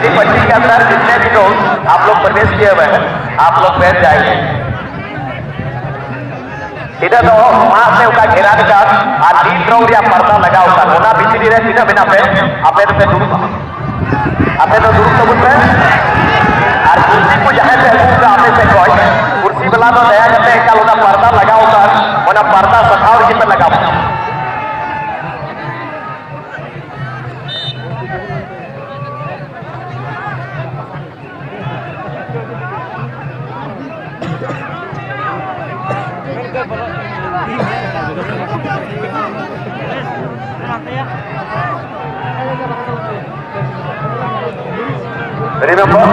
नीली पट्टी के अंदर जितने भी लोग आप लोग प्रवेश किए हुए हैं आप लोग बैठ जाएंगे। इधर तो वहां से उनका घेरा निकाल और नील रंग या पर्दा लगा होता होना बिजली रहे सीधा बिना पे अपने तो दूर तो बुझ रहे और कुर्सी को जहाँ से आपने से कोई कुर्सी वाला तो दया करते हैं कल उन्हें पर्दा लगा होता उन्हें पर्दा सखाओ जी पर लगा होता। Remember,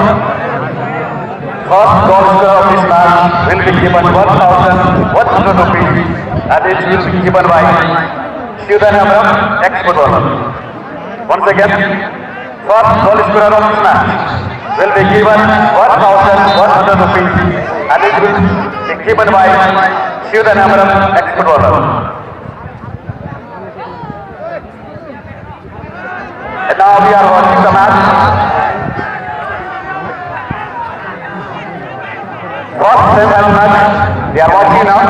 first goal scorer of this match will be given 1,100 rupees and it will be given by Sudhanamram, ex-footballer. Once again, first goal scorer of this match will be given 1,100 rupees and it will be given by Sudhanamram, ex-footballer. And now we are watching the match. First semi-final match we are watching now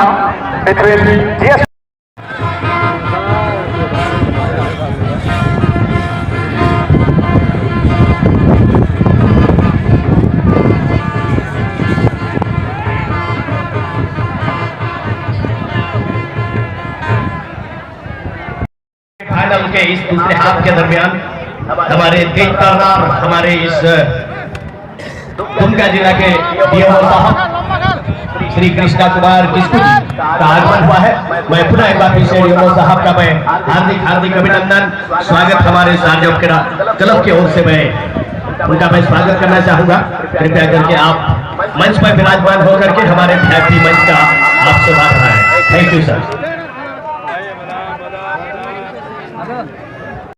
between GS final के इस दूसरे half के दरमियान हमारे तेज तर्रार हमारे इस दुमका जिला के डीएमओ साहब श्री कृष्णा कुमार किस्कू जी का आगमन हुआ है। मैं पुनः एक बार फिर से डीएमओ साहब का मैं हार्दिक अभिनंदन स्वागत हमारे शारजाह क्लब की ओर से मैं उनका मैं स्वागत करना चाहूंगा। कृपया करके आप मंच पर विराजमान होकर के हमारे वीआईपी मंच का आप शोभा बढ़ाएं। Thank you sir.